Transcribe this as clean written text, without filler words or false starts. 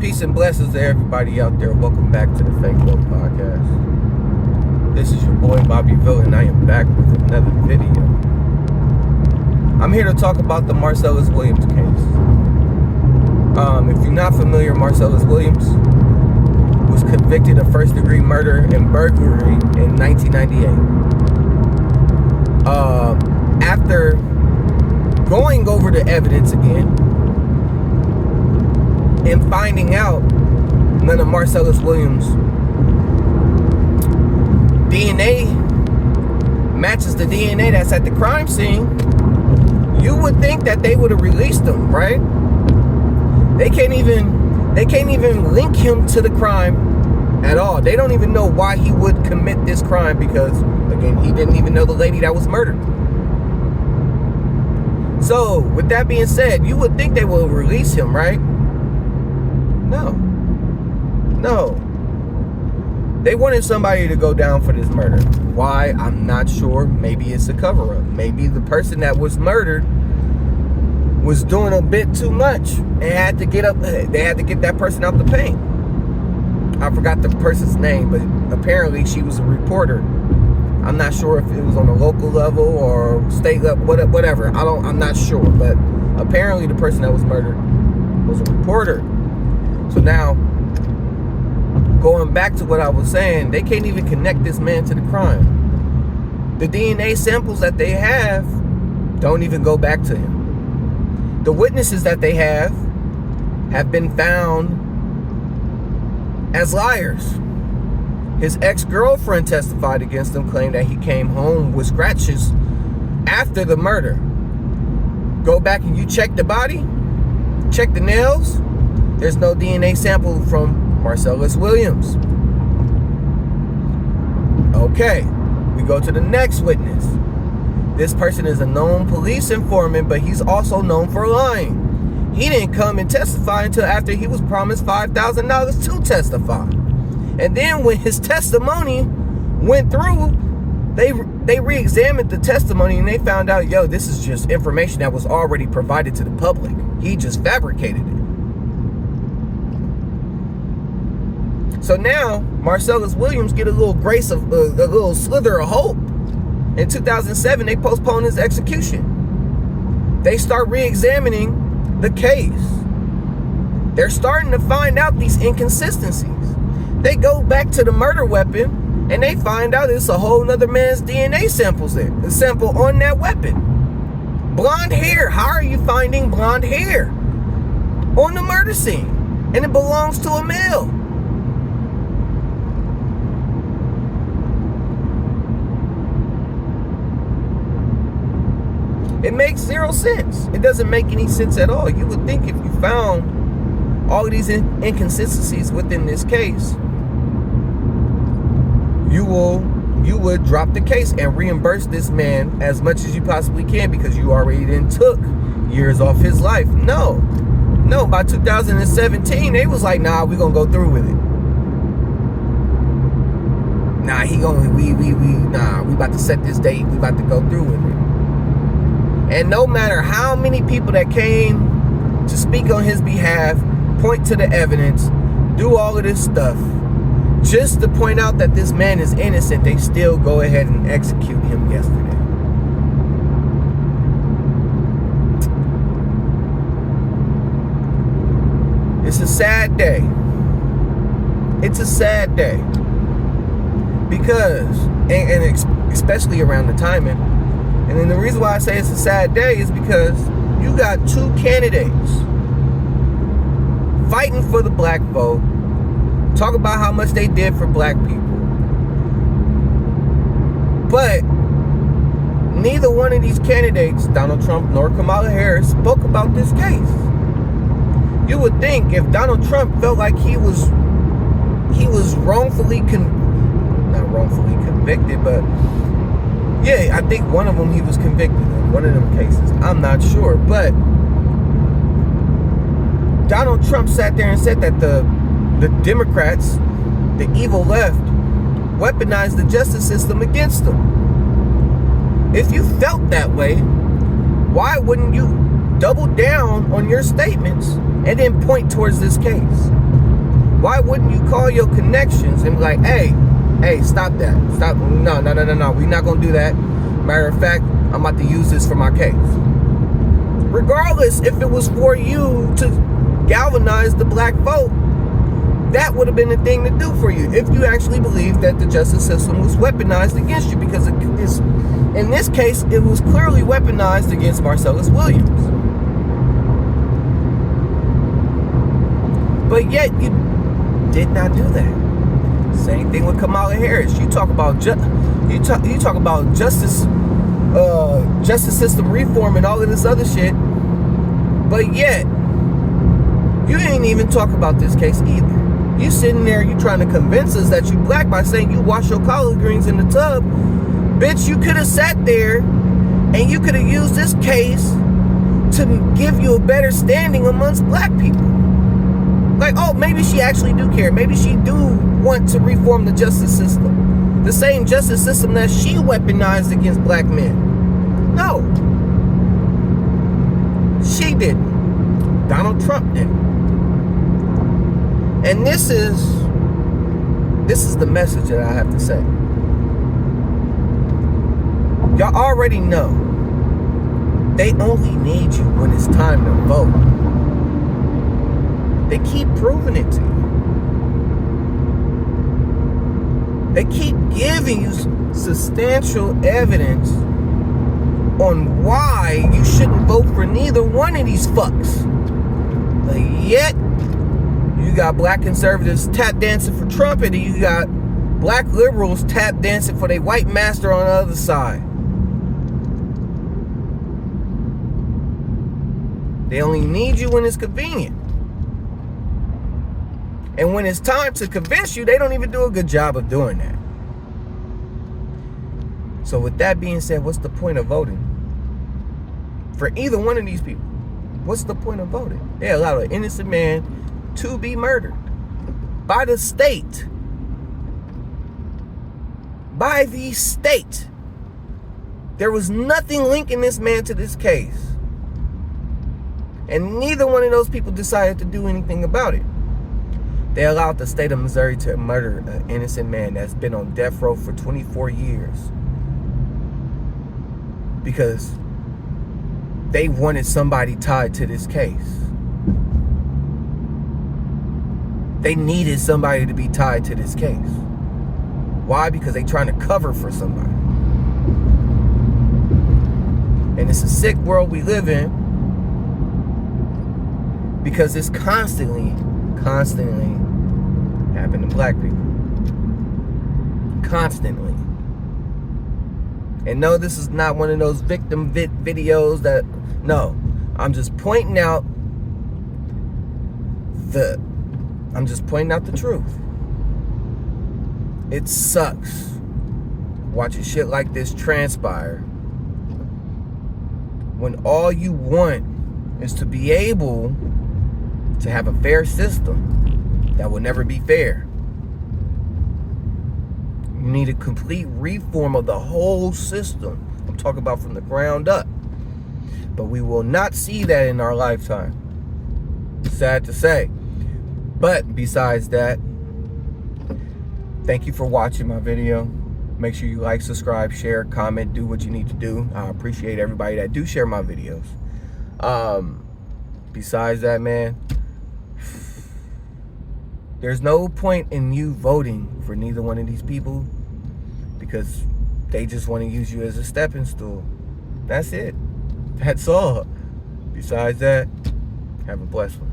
Peace and blessings to everybody out there. Welcome back to the Fake Woke Podcast. This is your boy BobbyVILN, and I am back with another video. I'm here to talk about the Marcellus Williams case. If you're not familiar, Marcellus Williams was convicted of first-degree murder and burglary in 1998. After going over the evidence again and finding out none of Marcellus Williams' DNA matches the DNA that's at the crime scene, you would think that they would have released him, right? They can't even link him to the crime at all. They don't even know why he would commit this crime because, again, he didn't even know the lady that was murdered. So, with that being said, you would think they will release him, right? No. They wanted somebody to go down for this murder. Why? I'm not sure. Maybe it's a cover-up. Maybe the person that was murdered was doing a bit too much and had to get up. They had to get that person out the paint. I forgot the person's name, but apparently she was a reporter. I'm not sure if it was on a local level or state level, whatever. I'm not sure, but apparently the person that was murdered was a reporter. So now, going back to what I was saying, they can't even connect this man to the crime. The DNA samples that they have don't even go back to him. The witnesses that they have been found as liars. His ex-girlfriend testified against him, claimed that he came home with scratches after the murder. Go back and you check the body, check the nails. There's no DNA sample from Marcellus Williams. Okay, we go to the next witness. This person is a known police informant, but he's also known for lying. He didn't come and testify until after he was promised $5,000 to testify. And then when his testimony went through, they re-examined the testimony and they found out, yo, this is just information that was already provided to the public. He just fabricated it. So now Marcellus Williams get a little grace of a little slither of hope. In 2007, they postponed his execution. They start re-examining the case. They're starting to find out these inconsistencies. They go back to the murder weapon and they find out it's a whole nother man's DNA samples there. The sample on that weapon. Blonde hair. How are you finding blonde hair on the murder scene? And it belongs to a male. It makes zero sense. It doesn't make any sense at all. You would think if you found all of these inconsistencies within this case, you would drop the case and reimburse this man as much as you possibly can because you already then took years off his life. No, by 2017, they was like, nah, we gonna go through with it. Nah, we about to set this date. We about to go through with it. And no matter how many people that came to speak on his behalf, point to the evidence, do all of this stuff, just to point out that this man is innocent, they still go ahead and execute him yesterday. It's a sad day. It's a sad day. Because, and especially around the timing, and then the reason why I say it's a sad day is because you got two candidates fighting for the black vote, talk about how much they did for black people. But neither one of these candidates, Donald Trump nor Kamala Harris, spoke about this case. You would think if Donald Trump felt like he was wrongfully not wrongfully convicted, but yeah, I think one of them he was convicted of, one of them cases. I'm not sure, but Donald Trump sat there and said that the Democrats, the evil left, weaponized the justice system against them. If you felt that way, why wouldn't you double down on your statements and then point towards this case? Why wouldn't you call your connections and be like, hey, stop that. Stop. No. We're not going to do that. Matter of fact, I'm about to use this for my case. Regardless if it was for you to galvanize the black vote, that would have been the thing to do for you if you actually believed that the justice system was weaponized against you, because it is, in this case, it was clearly weaponized against Marcellus Williams. But yet you did not do that. Same thing with Kamala Harris. You talk about justice system reform and all of this other shit, but yet you ain't even talk about this case either. You sitting there, you trying to convince us that you black by saying you wash your collard greens in the tub. Bitch, you could have sat there and you could have used this case to give you a better standing amongst black people. Like, oh, maybe she actually do care. Maybe she do want to reform the justice system. The same justice system that she weaponized against black men. No. She didn't. Donald Trump didn't. And this is the message that I have to say. Y'all already know they only need you when it's time to vote. They keep proving it to you. They keep giving you substantial evidence on why you shouldn't vote for neither one of these fucks. But yet, you got black conservatives tap dancing for Trump, and you got black liberals tap dancing for their white master on the other side. They only need you when it's convenient. And when it's time to convince you, they don't even do a good job of doing that. So with that being said, what's the point of voting? For either one of these people, what's the point of voting? They allow an innocent man to be murdered by the state. By the state. There was nothing linking this man to this case. And neither one of those people decided to do anything about it. They allowed the state of Missouri to murder an innocent man that's been on death row for 24 years. Because they wanted somebody tied to this case. They needed somebody to be tied to this case. Why? Because they're trying to cover for somebody. And it's a sick world we live in, because it's constantly happening to black people. Constantly. And no, this is not one of those victim videos that, no. I'm just pointing out the truth. It sucks watching shit like this transpire when all you want is to be able to have a fair system that will never be fair. You need a complete reform of the whole system. I'm talking about from the ground up. But we will not see that in our lifetime. Sad to say. But besides that, thank you for watching my video. Make sure you like, subscribe, share, comment, do what you need to do. I appreciate everybody that do share my videos. Besides that, man, there's no point in you voting for neither one of these people, because they just want to use you as a stepping stool. That's it. That's all. Besides that, have a blessed one.